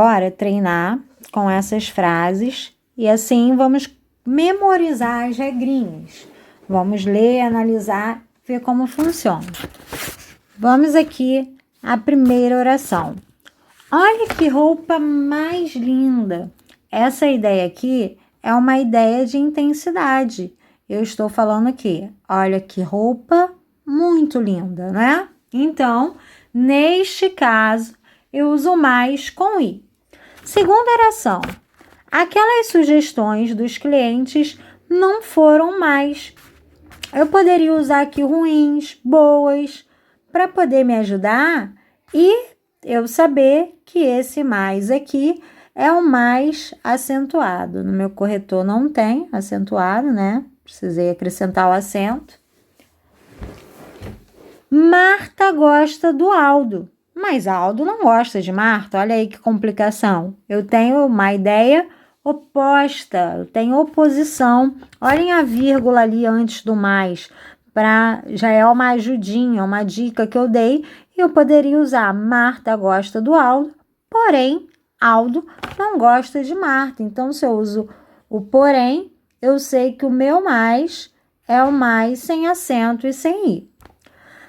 Bora treinar com essas frases e assim vamos memorizar as regrinhas. Vamos ler, analisar, ver como funciona. Vamos aqui à primeira oração. Olha que roupa mais linda. Essa ideia aqui é uma ideia de intensidade. Eu estou falando aqui, olha que roupa muito linda, né? Então, neste caso, eu uso mais com i. Segunda oração. Aquelas sugestões dos clientes não foram mais. Eu poderia usar aqui ruins, boas, para poder me ajudar e eu saber que esse mais aqui é o mais acentuado. No meu corretor não tem acentuado, né? Precisei acrescentar o acento. Marta gosta do Aldo, mas Aldo não gosta de Marta. Olha aí que complicação. Eu tenho uma ideia oposta, eu tenho oposição. Olhem a vírgula ali antes do mais. Já é uma ajudinha, uma dica que eu dei. Eu poderia usar Marta gosta do Aldo, porém, Aldo não gosta de Marta. Então, se eu uso o porém, eu sei que o meu mais é o mais sem acento e sem i.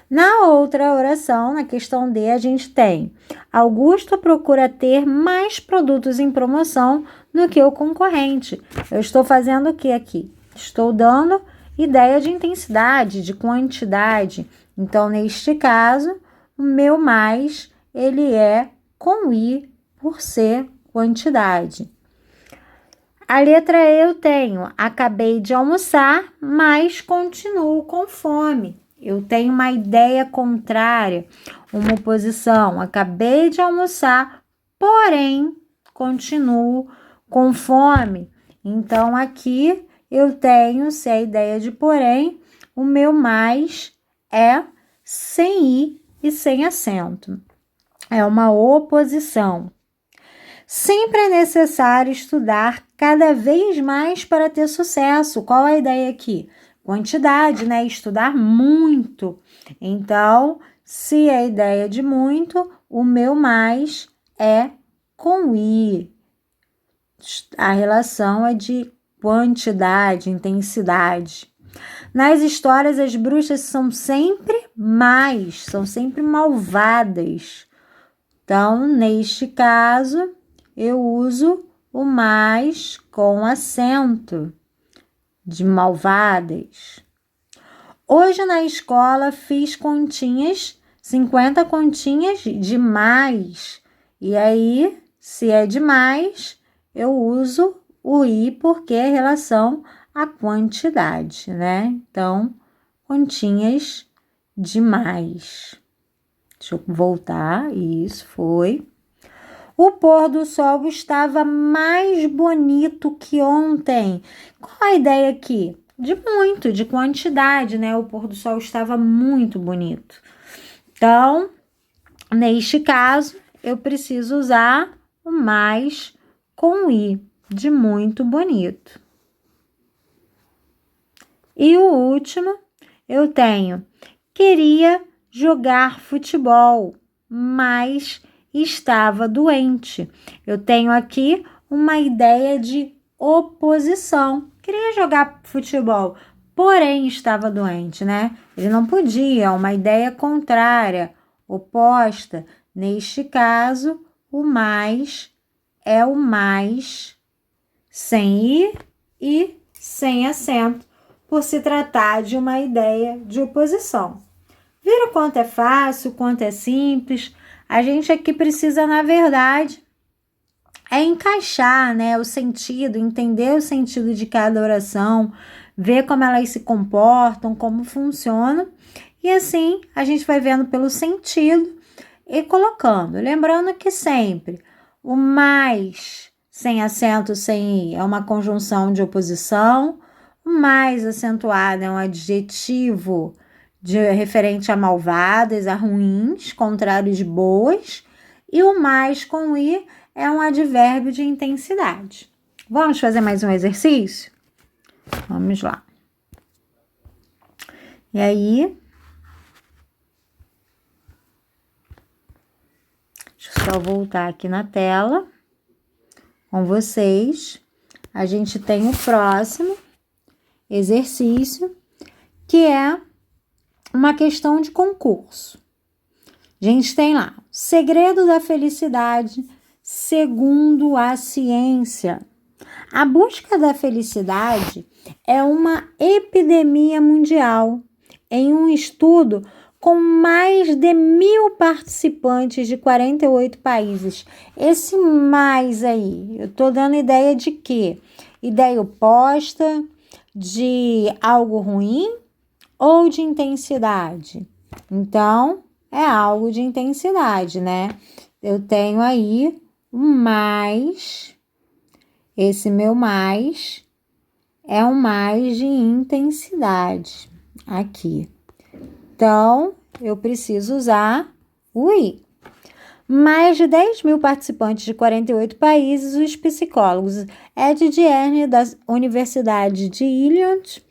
Na outra oração, na questão D, a gente tem Augusto procura ter mais produtos em promoção do que o concorrente. Eu estou fazendo o que aqui? Estou dando ideia de intensidade, de quantidade. Então, neste caso, o meu mais, ele é com i por ser quantidade. A letra E eu tenho, acabei de almoçar, mas continuo com fome. Eu tenho uma ideia contrária, uma oposição. Acabei de almoçar, porém, continuo com fome. Então, aqui eu tenho, se é a ideia de porém, o meu mais é sem i e sem acento. É uma oposição. Sempre é necessário estudar cada vez mais para ter sucesso. Qual a ideia aqui? Quantidade, né? Estudar muito. Então, se é a ideia de muito, o meu mais é com i. A relação é de quantidade, intensidade. Nas histórias, as bruxas são sempre más, são sempre malvadas. Então, neste caso, eu uso o mais com acento de malvadas. Hoje na escola fiz continhas, 50 continhas de mais. E aí, se é de mais, eu uso o i porque é relação à quantidade, né? Então, continhas de mais. Deixa eu voltar, isso foi. O pôr do sol estava mais bonito que ontem. Qual a ideia aqui? De muito, de quantidade, né? O pôr do sol estava muito bonito. Então, neste caso, eu preciso usar o mais com i, de muito bonito. E o último, eu tenho, queria jogar futebol, mas estava doente. Eu tenho aqui uma ideia de oposição. Queria jogar futebol, porém estava doente, né? Ele não podia, uma ideia contrária, oposta. Neste caso, o mais é o mais sem i e sem acento, por se tratar de uma ideia de oposição. Viram quanto é fácil, quanto é simples? A gente aqui precisa, na verdade, encaixar, né, o sentido, entender o sentido de cada oração, ver como elas se comportam, como funcionam, e assim a gente vai vendo pelo sentido e colocando. Lembrando que sempre o mais sem acento, sem i, é uma conjunção de oposição, o mais acentuado é um adjetivo referente a malvadas, a ruins, contrário de boas, e o mais com i é um advérbio de intensidade. Vamos fazer mais um exercício? Vamos lá. E aí, deixa eu só voltar aqui na tela. com vocês. A gente tem o próximo exercício, que é uma questão de concurso. A gente tem lá, segredo da felicidade segundo a ciência. A busca da felicidade é uma epidemia mundial. Em um estudo com mais de 1.000 participantes de 48 países. Esse mais aí, eu tô dando ideia de quê? Ideia oposta, de algo ruim ou de intensidade? Então, é algo de intensidade, né? Eu tenho aí um mais, esse meu mais é um mais de intensidade aqui. Então, eu preciso usar o I. Mais de 10.000 participantes de 48 países, os psicólogos Ed Dierne, da Universidade de Illinois,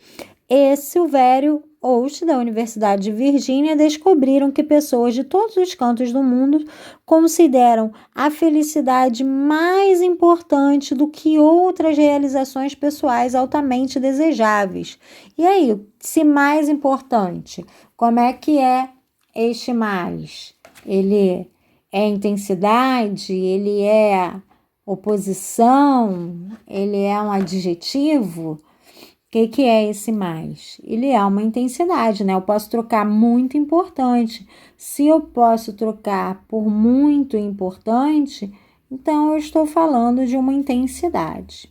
e Silvério Oust, da Universidade de Virgínia, descobriram que pessoas de todos os cantos do mundo consideram a felicidade mais importante do que outras realizações pessoais altamente desejáveis. E aí, se mais importante, como é que é este mais? Ele é intensidade? Ele é oposição? Ele é um adjetivo? O que é esse mais? Ele é uma intensidade, né? Eu posso trocar muito importante. Se eu posso trocar por muito importante, então eu estou falando de uma intensidade.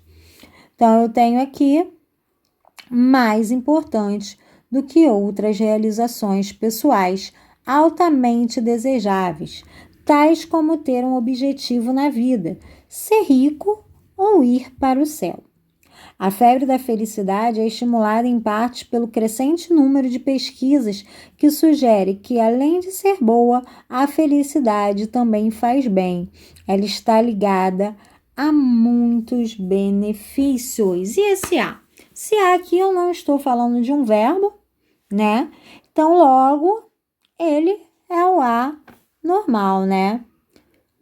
Então, eu tenho aqui mais importante do que outras realizações pessoais altamente desejáveis, tais como ter um objetivo na vida, ser rico ou ir para o céu. A febre da felicidade é estimulada em parte pelo crescente número de pesquisas que sugere que, além de ser boa, a felicidade também faz bem. Ela está ligada a muitos benefícios. E esse A? Se A aqui eu não estou falando de um verbo, né? Então, logo, ele é o A normal, né?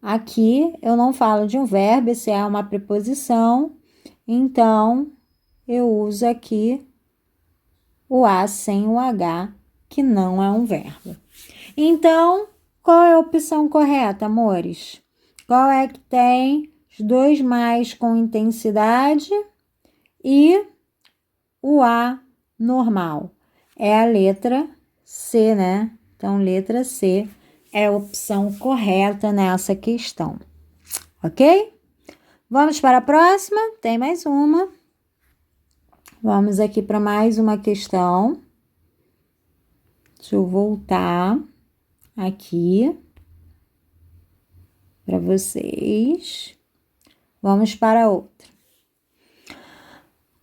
Aqui eu não falo de um verbo, esse é uma preposição. Então, eu uso aqui o A sem o H, que não é um verbo. Então, qual é a opção correta, amores? Qual é que tem os dois mais com intensidade e o A normal? É a letra C, né? Então, letra C é a opção correta nessa questão. Ok? Vamos para a próxima? Tem mais uma. Vamos aqui para mais uma questão. Deixa eu voltar aqui para vocês. Vamos para outra.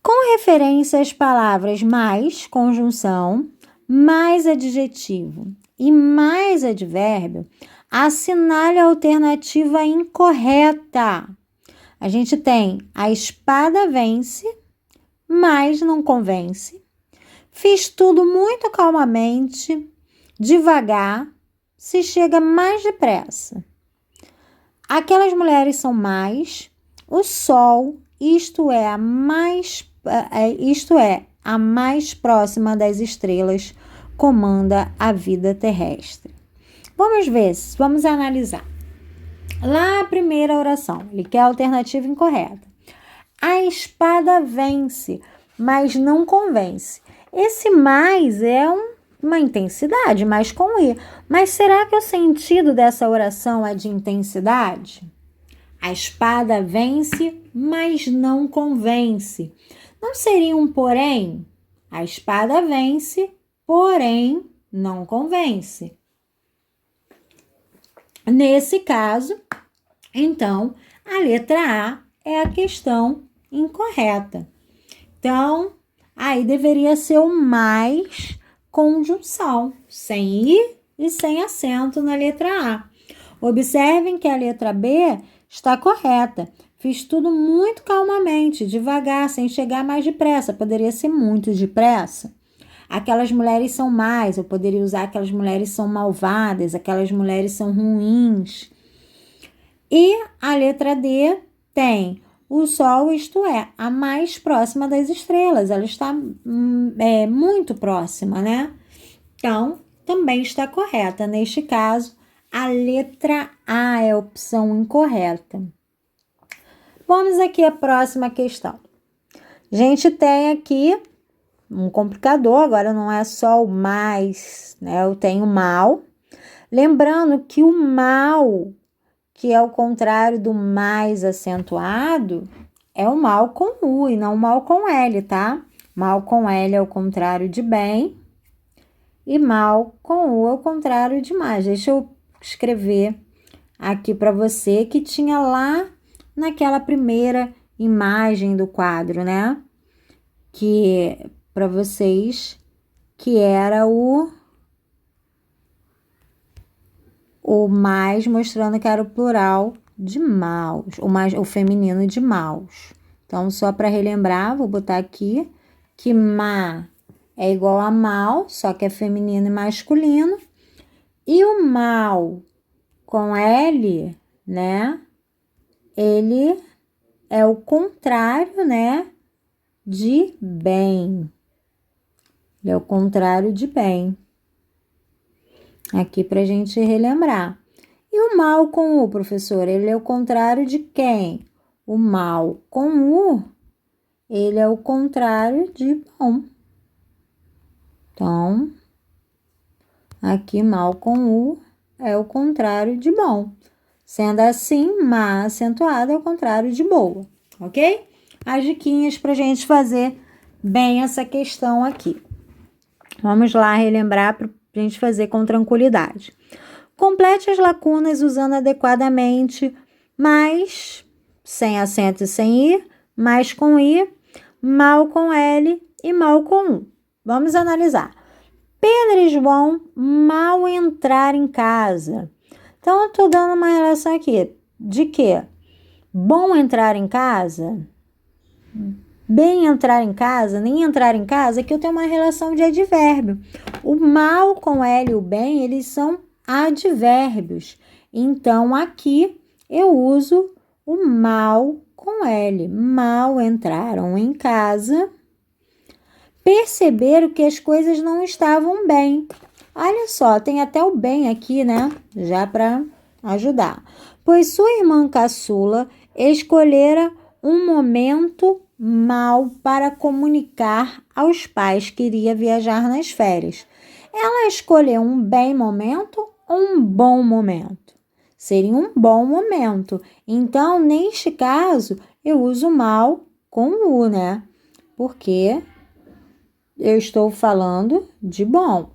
Com referência às palavras mais conjunção, mais adjetivo e mais advérbio, assinale a alternativa incorreta. A gente tem a espada vence, mas não convence. Fiz tudo muito calmamente, devagar, se chega mais depressa. Aquelas mulheres são mais, o sol, isto é, a mais próxima das estrelas, comanda a vida terrestre. Vamos ver, vamos analisar. Lá a primeira oração, ele quer a alternativa incorreta. A espada vence, mas não convence. Esse mais é uma intensidade, mais com I. Mas será que o sentido dessa oração é de intensidade? A espada vence, mas não convence. Não seria um porém? A espada vence, porém não convence. Nesse caso, então, a letra A é a questão incorreta. Então, aí deveria ser o mais conjunção, sem I e sem acento na letra A. Observem que a letra B está correta. Fiz tudo muito calmamente, devagar, sem chegar mais depressa. Poderia ser muito depressa. Aquelas mulheres são mais, eu poderia usar aquelas mulheres são malvadas, aquelas mulheres são ruins. E a letra D tem o Sol, isto é, a mais próxima das estrelas. Ela está muito próxima, né? Então, também está correta. Neste caso, a letra A é a opção incorreta. Vamos aqui à próxima questão. A gente tem aqui um complicador, agora não é só o mais, né? Eu tenho mal. Lembrando que o mal, que é o contrário do mais acentuado, é o mal com U e não o mal com L, tá? Mal com L é o contrário de bem e mal com U é o contrário de mais. Deixa eu escrever aqui para você que tinha lá naquela primeira imagem do quadro, né? Que para vocês que era o mais, mostrando que era o plural de maus, o feminino de maus. Então, só para relembrar, vou botar aqui que má é igual a mal, só que é feminino e masculino. E o mal com L, né? Ele é o contrário, né? De bem. Ele é o contrário de bem. Aqui para a gente relembrar. E o mal com U, professor? Ele é o contrário de quem? O mal com U, ele é o contrário de bom. Então, aqui mal com U é o contrário de bom. Sendo assim, má acentuada é o contrário de boa, ok? As diquinhas para a gente fazer bem essa questão aqui. Vamos lá relembrar para a gente fazer com tranquilidade. Complete as lacunas usando adequadamente mais, sem acento e sem I, mais com I, mal com L e mal com U. Vamos analisar. Pedro e João mal entrar em casa. Então, eu estou dando uma relação aqui de que bom entrar em casa, bem entrar em casa, nem entrar em casa, que eu tenho uma relação de advérbio. O mal com L e o bem, eles são advérbios. Então, aqui eu uso o mal com L. Mal entraram em casa, perceberam que as coisas não estavam bem. Olha só, tem até o bem aqui, né? Já para ajudar. Pois sua irmã caçula escolhera um momento mau para comunicar aos pais que iria viajar nas férias. Ela escolheu um bem momento ou um bom momento? Seria um bom momento. Então, neste caso, eu uso mal com U, né? Porque eu estou falando de bom.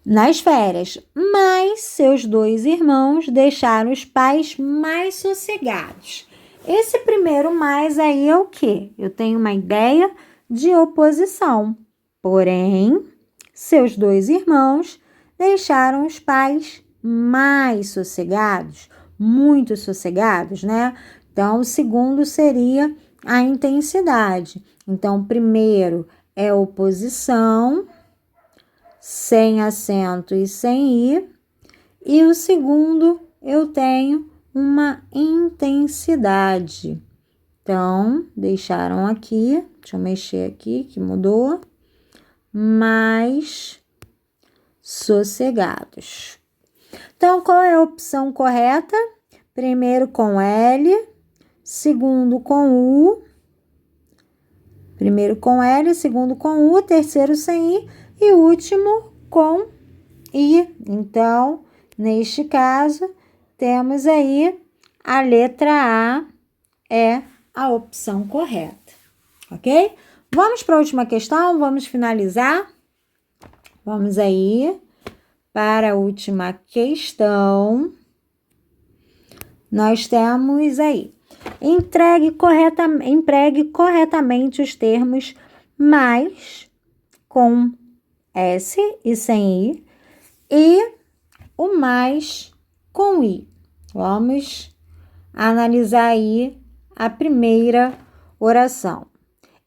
Nas férias, mas seus dois irmãos deixaram os pais mais sossegados. Esse primeiro mais aí é o quê? Eu tenho uma ideia de oposição. Porém, seus dois irmãos deixaram os pais mais sossegados, muito sossegados, né? Então, o segundo seria a intensidade. Então, o primeiro é oposição, sem acento e sem I. E o segundo, eu tenho uma intensidade. Então, deixaram aqui, deixa eu mexer aqui, que mudou. Mais sossegados. Então, qual é a opção correta? Primeiro com L, segundo com U. Primeiro com L, segundo com U, terceiro sem I e último com I. Então, neste caso, temos aí a letra A é a opção correta, ok? Vamos para a última questão, vamos finalizar. Vamos aí para a última questão. Nós temos aí, empregue corretamente os termos mais com S e sem I e o mais com I. Vamos analisar aí a primeira oração.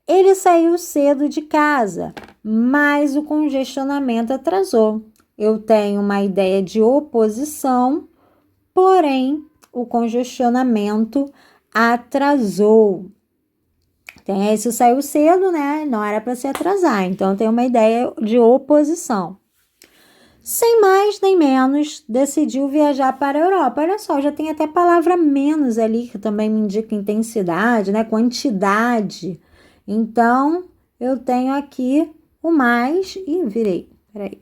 Ele saiu cedo de casa, mas o congestionamento atrasou. Eu tenho uma ideia de oposição, porém o congestionamento atrasou. Então, esse saiu cedo, né? Não era para se atrasar. Então, tem uma ideia de oposição. Sem mais nem menos, decidiu viajar para a Europa. Olha só, já tem até palavra menos ali, que também me indica intensidade, né? Quantidade. Então, eu tenho aqui o mais e virei. Peraí.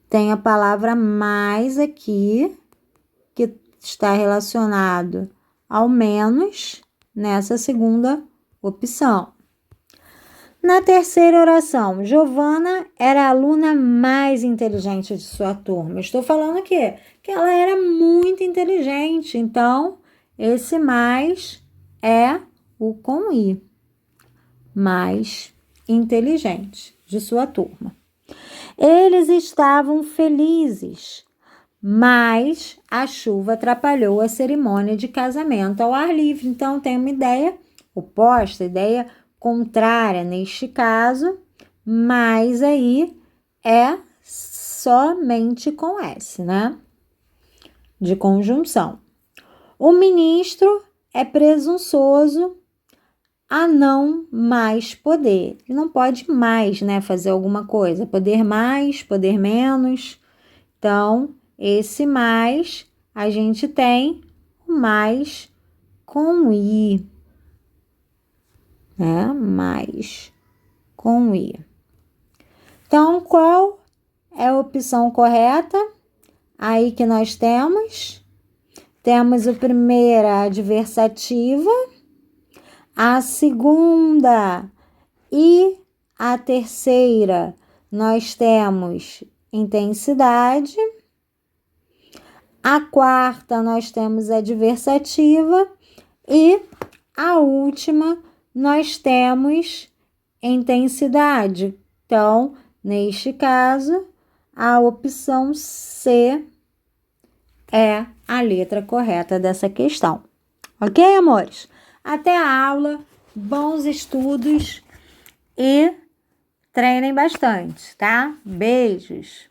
Tem a palavra mais aqui, que está relacionado ao menos nessa segunda opção. Na terceira oração, Giovana era a aluna mais inteligente de sua turma. Estou falando o quê? Que ela era muito inteligente. Então, esse mais é o com i. Mais inteligente de sua turma. Eles estavam felizes, mas a chuva atrapalhou a cerimônia de casamento ao ar livre. Então, tem uma ideia oposta, ideia contrária neste caso, mas aí é somente com S, né? De conjunção. O ministro é presunçoso a não mais poder. Ele não pode mais, né, fazer alguma coisa. Poder mais, poder menos. Então, esse mais, a gente tem o mais com i, né? Mais com i. Então, qual é a opção correta? Aí que nós temos a primeira adversativa, a segunda e a terceira nós temos intensidade, a quarta nós temos adversativa e a última nós temos intensidade. Então, neste caso, a opção C é a letra correta dessa questão. Ok, amores? Até a aula, bons estudos e treinem bastante, tá? Beijos!